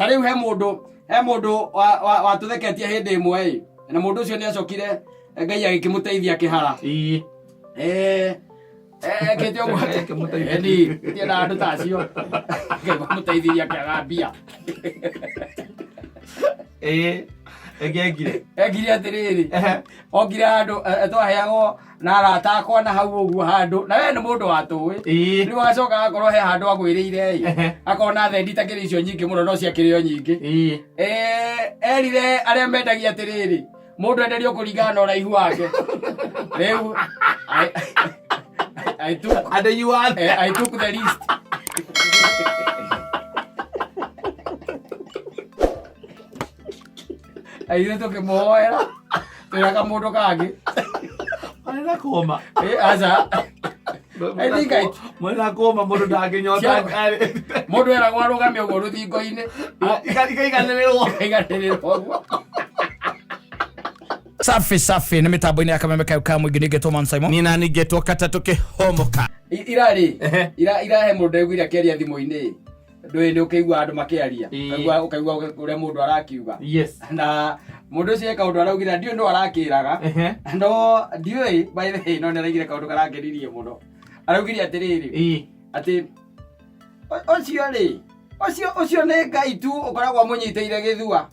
Tariu he mundu wa tutheketie hindi imwe na mundu ucio ni acokire Ngai agikimuteithia kihara kete ogwate kimuteithia ni tie na andu tacio kimuteithia kiagambia egire atiriri ogire handu twaheagwo na arata akwa na hau uguo handu na we ni mundu watui ni wagacoka akorwo he handu agwirire akona thendi takiri icio nyingi muno no ciakirio nyingi erire aria mendagia atiriri mundu enderio kuringana na uraihu wake riu I took the list. Aire tukimuhoera twiraga mundu kangi arenda koma aca mwena koma mundu ndanginyota mundu eragwo arugame uguo ruthingo-ini iganĩrĩrwo safi nĩ mĩtambo-inĩ ya kameme kau ka mũingĩ nĩngetwo Man Simon nina ningetwo kata tukihomoka irahe mundu ndaiguire akĩaria thimũ-inĩ ndũĩ nĩ ũkĩigua andũ makĩaria ũkaigua ũrĩa mũndũ arakiuga na mũndũ ũcio kaũndũ araugire ndiũĩ no arakĩraga no ndiũĩ by the way no nĩ araigire kaũndũ karangenirie mũno araugire atĩrĩrĩ atĩ ũcio nĩ Ngai tu ũkoragwo mũnyitĩire gĩthua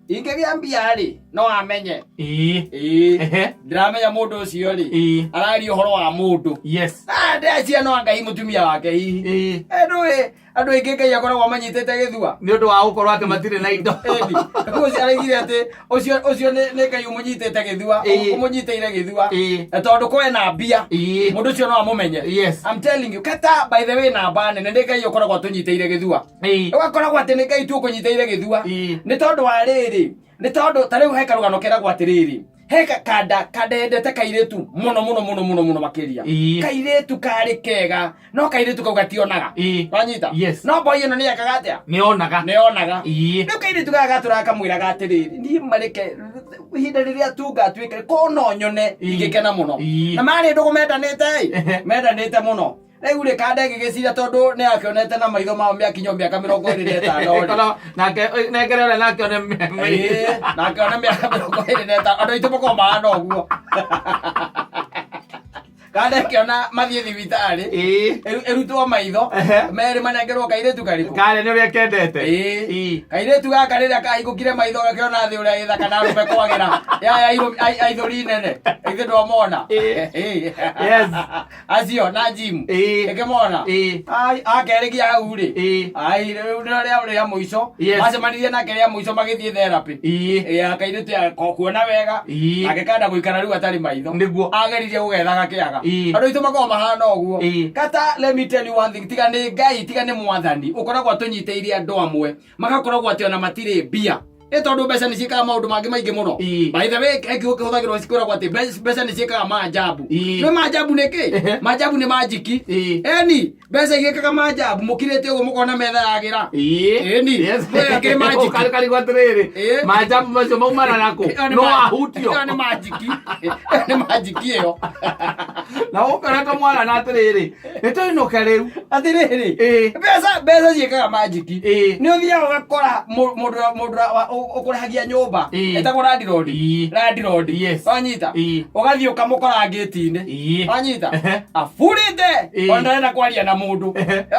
ingĩgĩa mbia rĩ no amenye ndiramenya mũndũ ũcio rĩ araria ũhoro wa mũndũ ndecia no Ngai mũtumia wake hihi andũ aingĩ Ngai akoragwo amanyitĩte gĩthua nĩ ũndũ wa gũkorwo atĩ matirĩ na indo ũcio araigire atĩ ũcio nĩ Ngai ũmũnyitĩte gĩthua ũmũnyitĩire gĩthua tondũ kwĩ na mbia mũndũ ũcio no amũmenye I'm telling you kata by the way namba nene nĩ Ngai ũkoragwo atũnyitĩire gĩthua ũgakoragwo atĩ nĩ Ngai tu ũkũnyitĩire gĩthua nĩ tondũ wa rĩrĩ nĩ tondũ tarĩu he karũgano keragwo atĩrĩrĩ he kanda endete kairĩtu mũno makĩria kairĩtu karĩ kega no kairĩtu kau gationaga wanyita no boy ĩno nĩ ekaga atĩa nĩonaga rĩu kairĩtu gaka gatũraga kamwĩraga atĩrĩrĩ niĩ mareke ihinda rĩrĩa tu ngatuĩka ko no nyone ingĩkena mũno na marĩ ndũgũ mendanĩte mũno rĩu rĩ kanda ĩgĩgĩcira tondũ nĩ akĩonete na maitho mao mĩakinyo mĩaka 25 nake negerere nake one mĩaka 25 andũ aitũ makorwo mahana ũguo kanda ĩkĩona mathiĩ thibitarĩ ĩrutwo maitho merĩ manengerwo kairĩtu karĩkũ karĩ nĩ ũrĩa kendete kairĩtu gaka rĩrĩa kahingũkire maitho gakĩona thĩ ũrĩa ĩthaka na arũme kwagĩra aithũri nene ithe ndwamona acio na jimu ĩkĩmona akerĩgia hau rĩ rĩu rĩa mũico macemanirie nake rĩa mũico magĩthiĩ therapy kairĩtu kuona wega agĩkanda gũikara rĩu atarĩ maitho ageririe gũgethaga kĩaga andũ aitũ makorwo mahana ũguo kata let me tell you one thing tiga nĩ Ngai tiga nĩ mwathani ũkoragwo atũnyitĩire andũ amwe magakoragwo atĩ ona matirĩ mbia nĩ tondũ mbeca nĩ ciĩkaga maũndũ mangĩ maingĩ mũno by the way kĩhũthagĩrwo cikwĩragwo atĩ mbeca nĩ ciĩkaga maajabu nĩ maajabu nĩkĩ maajabu nĩ majiki eni mbeca igĩkaga maajabu mũkirĩte ũguo mũkona metha yagĩra eni kĩrĩ majiki karigwo atĩrĩrĩ maajabu macio maumana nako no ahutio nĩ majiki ĩyo na ũkoretwo mwana na atĩrĩrĩ nĩ tũinũke rĩu atĩrĩrĩ mbeca ciĩkaga majiki nĩ ũthiaga ũgakora mũndũ ũkũrĩhagia nyũmba etagwo landlord wanyita ũgathiĩ ũkamũkora ngĩti-inĩ wanyita aburĩte ona ndarenda kwaria na mũndũ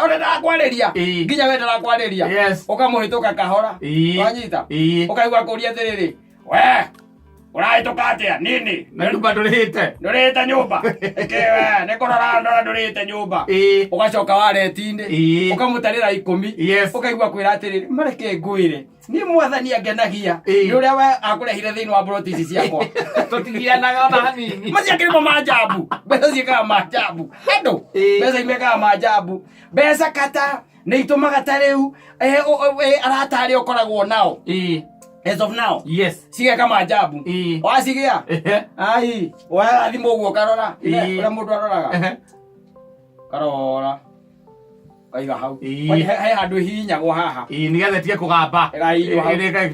ona ndarakwarĩria nginya we ndarakwarĩria ũkamũhĩtũka kahora wanyita ũkaigua kũria atĩrĩrĩ we ũrahĩtũka atĩa nini nyũmba ndũrĩte nyũmba kĩwe nĩ kũrora ndũrĩte nyũmba ũgacoka wareti-inĩ ũkamũtarĩra 10 ũkaigua kwĩra atĩrĩrĩ mareke ngwĩre niĩ mwathani angenagia nĩ ũrĩa we akũrehire thĩinĩ wa mburoti ici ciakwa tũtigianaga ona hanini maciakĩrĩmo maajabu mbeca ciĩkaga maajabu andũ mbeca imekaga maajabu mbeca kata nĩ itũmaga ta rĩu arata arĩa ũkoragwo nao as of now cigeka maajabu wacigia ai woya thimũ ũguo karora ũrĩa mũndũ aroraga karora kaiga hau he handũ hihinyagwo haha nĩgetha tige kũgamba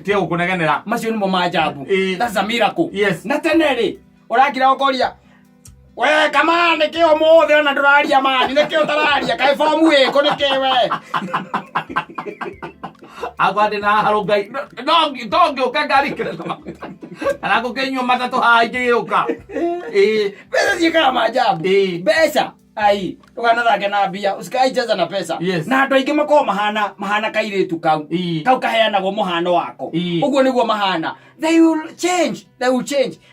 tige gũkũnegenera macio nĩmo maajabu that's a miracle na tene rĩ ũrakira ũkoria we kama nĩkĩ ũmũthĩ ona ndũraria mani nĩkĩ ũtararia kaĩ bomu ĩkũ nĩkĩ we Agwade na haro ngai. Ndongi ukangari kirema. Alako kenyo matatu haigeuka. Pesa zikaga maajabu. Pesa. Ai, tukanathake na mbia, usikaicheza na pesa. Na andu aingi makoo mahana kairitu kau. Kau kaheanagwo muhano wako. Uguo niguo mahana. They will change.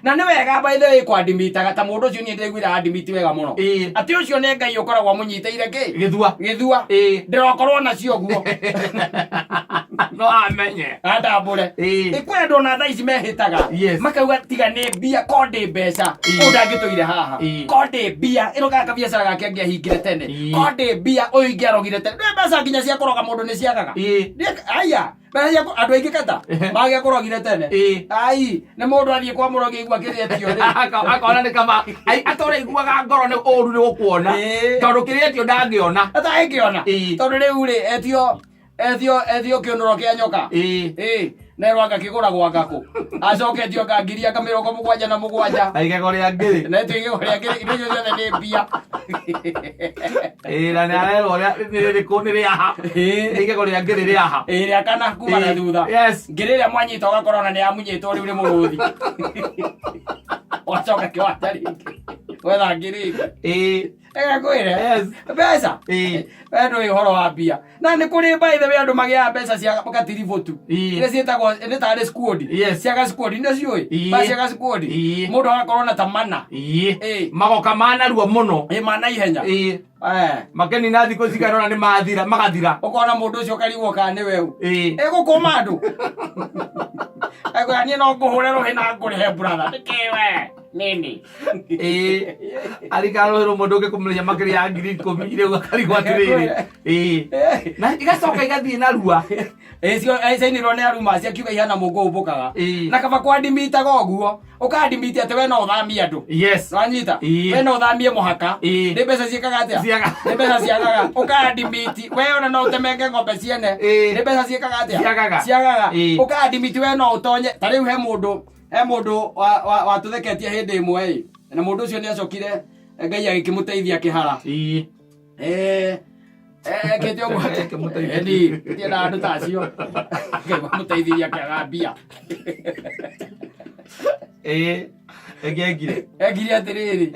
Na ni wega by the way kwadimitaga ta mundu ucio ni ndigwira adimiti wega muno. Ati ucio ne ngai ukoragwo munyiteire ki? Githua. Ndirokorwo nacio guo. No amenye. Adabure. Ikwendo na thaa ici mehitaga. Makauga tiga ni mbia konde mbeca. Undangituire haha. Konde mbia ino gaka biacara gake angehingire tene. Konde mbia uingiarogire tene. Mbeca nginya cia koroga mundu ni ciagaga. Aya. Mbeca andu aingi kata mage kurogire tene. Ai, ni mundu athie kwa murogi igua kiretio ri. Akona ni kama atore iguaga ngoro ni oru ni gukuona. Tondu kiretio ndangiona. Ata ingiona. Tondu riu ri etio kionoro kia nyoka. Na rwanga kigura gwakaku. Acoketio ka ngiri aka 77. Aigegore ngiri. Na tuigegore ngiri indo ciothe ni mbia. Na ni arero ni kuni ri aha. Aigegore ngiri ri aha. Ria kana kuma na thutha. Ngiri ria mwanyita ugakorona ni amunyitwo riu ni muruthi. Wacoka kiwata ringi. Wetha ngiri. Ega kwire. Pesa. Endo ihoro wa mbia. Na ni kuri by the way andu magia mbeca cia gatirivotu. Ile cietagwo ni tare squad. Cia squad ndio cioi. Ba cia squad. Mundu agakorwo na tamana. Magoka mana ruo muno. Mana ihenya. Makeni na thiko cigarona ni mathira magathira. Ukona mundu ucio karigwo ka ni weu. Egukoma andu. Ego ani no nguhurero hina ngurihe brother. Nikiwe. Nini. Arikaro hero mundu ngikumenya makiri ya ngiri 10 ile ukarigwo atiriri. Na igacoka igathie na rua. Cio aicainirwo ni aruma cia kiuga ihana mungu ubukaga. Na kaba kwadimita goguo. Ukadimita ate we no uthamia andu. Wanyita. We no uthamie muhaka. Ni mbeca ciekaga atia? Ni mbeca ciagaga. Ukadimiti. We ona no utemenge ng'ombe ciene. Ni mbeca ciekaga atia? Ciagaga. Ukadimiti we no utonye. Tariu he mundu watutheketie hindi imwe na mundu ucio ni acokire ngai agikimuteithia kihara ketio gwake kimuteithia na andu tacio ngai amuteithiria kiaga mbia egire atiriri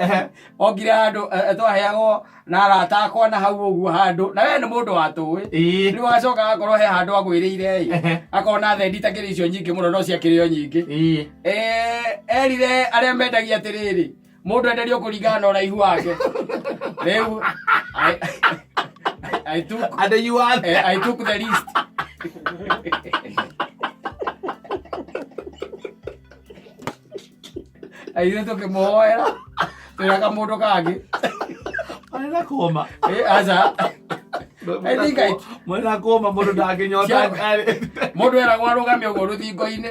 ogire andu twaheagwo na arata akwa na hau uguo handu na we ni mundu watui riu agacoka akorwo he handu agwirire akona thendi takiri icio nyingi muno no ciakirio nyingi erire aria mendagia atiriri mundu enderio kuringana na uraihu wake riu I took the list. Aire tukimuhoera twiraga mundu kangi arenda koma aca mwena koma mundu ndanginyota mundu eragwo arugamie uguo ruthingo-ini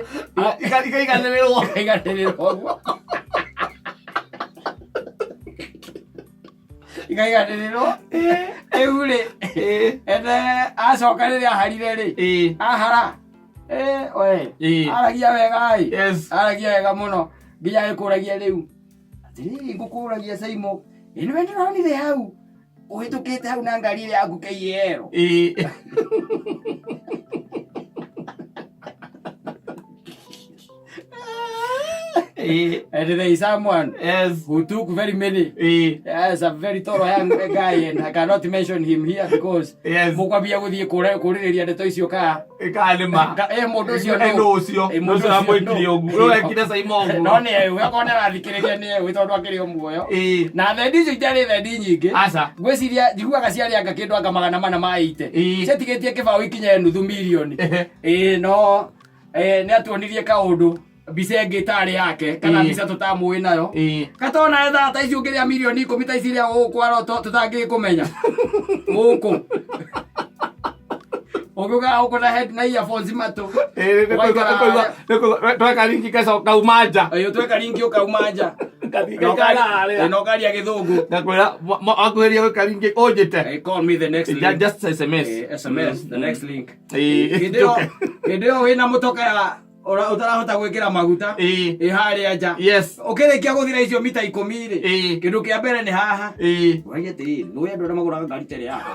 ikaiganĩrĩrwo ikaiganĩrĩrwo rĩu rĩ ene acoka rĩrĩa aharire rĩ ahara aragia wega aragia wega muno nginya gĩkũragia rĩu atĩrĩrĩ ngũkũragia Saimo nĩwe ndĩronire hau ũhĩtũkĩte hau na ngari ĩrĩa yaku KEL and there is someone who took very many. Yes, a very thorough young guy, and I cannot mention him here because mukwambia guthie kuriria ndeto icio ka kalima mundu ucio mundu amwikire uguo we ekire Saimo uguo no ni we akona rathikiriria ni we tondu akirio muoyo na thendi icio itari thendi nyingi gwiciria njiguaga ciari anga kindu anga 400 maite cetigetie kibao ikinye nuthu milioni no ni atuonirie kaundu bise gitari yake kana bisa tutamuwe nayo katona etha ta icio ngiria milioni 10 ta iciria gukwaro tutangi kumenya guku oguga ukona head na earphones mato tweka linki kesa kaumanja ayo tweka linki ukaumanja no kali ya githungu ngakwira akweria weka linki ojete call me the next link just SMS the next link video wina mutoka utarahota gwikira maguta haria nja ukirikia guthira icio mita 10 ri kindu kia mbere ni haha wage ti no yendo na magura ngari tere haha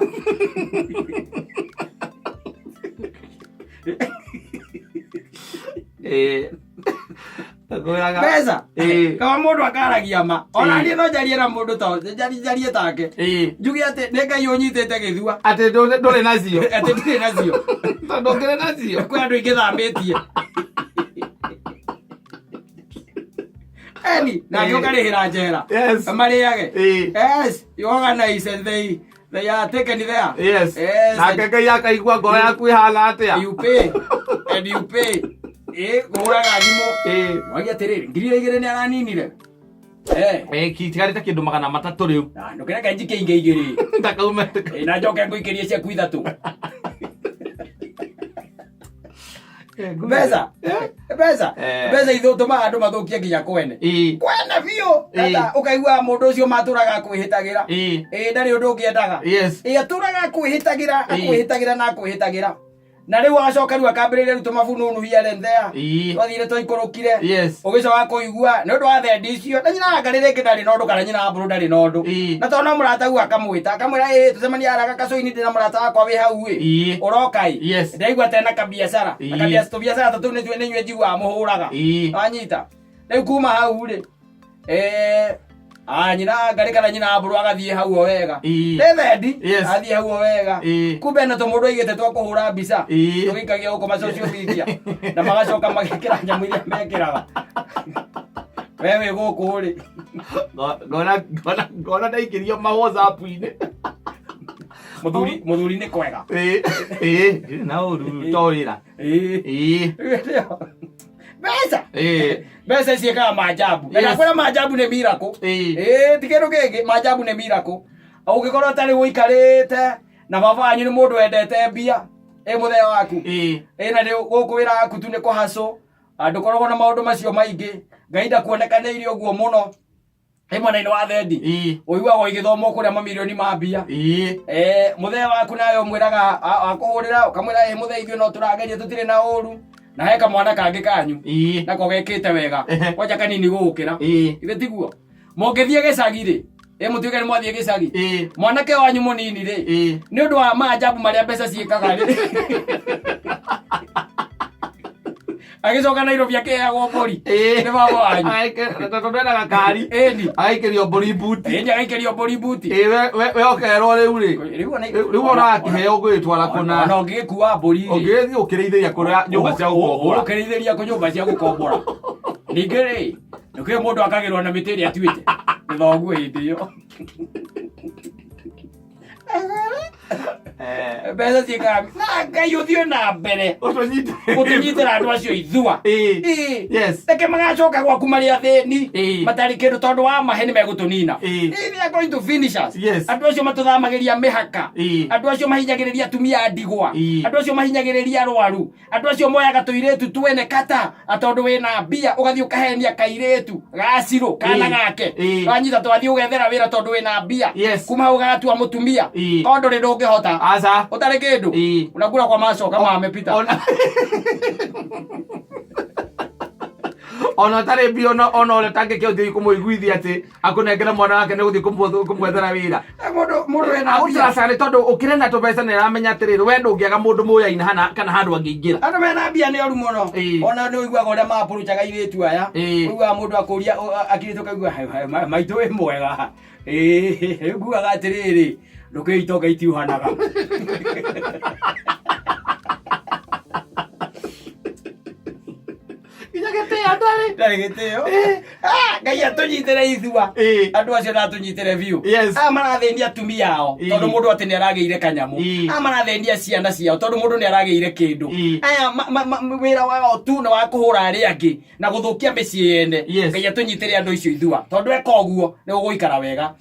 Pesa kama mundu akaragia ma ona ni no njarie na mundu to njarie take njugi ati ne ngai unyitite githua ati nduri nacio ati nduri nacio tondu ngire nacio kwa andu ingi thamitie eni na njukarihira njera mariage yes you organize and they are taken there yes na ngai akaigua ngoro yaku ihana atia you pay and you pay guraga thimo wagia tiriri ngiri igire ni araninire kitigari ta kindu 300 riu ndukira kanji keinge igiri ndakaume na njoke nguikirie cia kuithatu Beza ithutuma andu mathukie nginya kwene biu ata ukaigua mundu ucio maturaga kwihitagira ndari undu ungiendaga aturaga kwihitagira na riu agacoka riu akambiriria riu tumabununu here and there twathire twaikũrũkire ũgĩcoka kũigua nĩ ũndũ wa thendi icio na nyina anga rĩrĩngĩ ndarĩ na ũndũ kana nyina wa mbũrũ ndarĩ na ũndũ na tondũ no mũrata u akamwĩta akamwĩra tũcemanie haraka gacoini ndĩ na mũrata wakwa wĩ hau ũrokai ndaigua tena kabiacara tũbiacara tũtũ nĩ inyuĩ njiguaga mũhũraga wanyita rĩu kuma hau rĩ nyina ngari kana nyina wa mbũrũ agathiĩ hau o wega nĩ thendi athiĩ hau o wega kumbe na tũmũndũ aigĩte twa kũhũra mbica tũgĩikagia gũkũ macocio media na magacoka magĩkĩra nyamũ iria mekĩraga we wĩ gũkũ rĩ ngona ndaingĩrio ma WhatsApp-inĩ mũthuri nĩ kwega na ũru torĩra Besa ciĩkaga maajabu na kwĩra maajabu nĩ miracle ti kĩndũ kĩngĩ maajabu nĩ miracle ũngĩkorwo ũtarĩ ũikarĩte na baba wanyu nĩ mũndũ wendete mbia mũthee waku na rĩu gũkũ wĩra waku tu nĩ kũhacũ ndũkoragwo na maũndũ macio maingĩ Ngai ndakuonekanĩire ũguo mũno mwena-inĩ wa thendi ũiguagwo igĩthomwo kũrĩa mamirioni ma mbia mũthee waku nawe ũmwĩraga akũhũrĩra ũkamwĩra mũthee ithuĩ no tũrageria tũtirĩ na ũru na he kamwana kangĩ kanyu nako gekĩte wega kwanja kanini gũgũkĩra ithe tiguo mũngĩthiĩ gĩcagi rĩ mũtuĩke nĩ mwathiĩ gĩcagi mwanake wanyu mũnini rĩ nĩ ũndũ wa maajabu marĩa mbeca ciĩkaga rĩ agĩcoka Nairobi akĩheagwo mbũri nĩ baba wanyu tondũ ena gakari agaikĩrio mbũri mbuti agaikĩrio mbũri mbuti we ũkerwo rĩu rĩ rĩu ona akĩheo ũgĩtwara kũna ona ũngĩgĩkua mbũri ũngĩgĩthiĩ ũkĩrĩithĩria kũrĩa nyũmba cia gũkombora ũkĩrĩithĩria kũ nyũmba cia gũkombora ningĩ rĩ nĩkĩo mũndũ akagĩrwo na mĩtĩ ĩrĩa atuĩte nĩ thoguo hĩndĩ ĩyo mbeca ciĩkaga na Ngai ũthiĩ na mbere gũtũnyitĩra andũ acio ithua reke magacoka gwaku marĩ athĩni matarĩ kĩndũ tondũ wa mahe nĩ megũtũnina they are going to finish us andũ acio matũthamagĩria mĩhaka andũ acio mahinyagĩrĩria atumia a ndigwa andũ acio mahinyagĩrĩria arwaru andũ acio moyaga tũirĩtu twene kata tondũ wĩna mbia ũgathiĩ ũkahenia kairĩtu gacirũ kana gake wanyita twathiĩ ũgethera wĩra tondũ wĩna mbia kuma hau gagatua mũtumia tondũ ndũrĩ ndũngĩhota ũtarĩ kĩndũ unakula kwa macoka mamepita ona tarĩ mbia ona ũrĩa tangĩkĩo ũthiĩ kũmũiguithia atĩ akũnengera mwana wake nĩ gũthiĩ kũmwethera wĩra mũndũ wĩna mbia tondũ ũkĩrĩ na tũmbeca nĩ aramenya atĩrĩrĩ we ndũngĩaga mũndũ mũyaine kana handũ angĩingĩra andũ mena mbia nĩ oru mũno ona nĩ ũiguaga ũrĩa mapuruchaga airĩtu aya ũiguaga mũndũ akũria akirĩtu kaigua maitũ wĩ mwega nguaga atĩrĩrĩ ndũkĩitoga itiuhanaga ndarĩ gĩtĩo Ngai atũnyitĩre ithua andũ acio natũnyitĩre biũ marathĩnia atumia ao tondũ mũndũ atĩ nĩ aragĩire kanyamũ marathĩnia ciana ciao tondũ mũndũ nĩ aragĩire kĩndũ aya wĩra wao tu nĩ wa kũhũra arĩa angĩ na gũthũkia mĩciĩ yene Ngai atũnyitĩre andũ icio ithua tondũ eka ũguo nĩ ũgũikara wega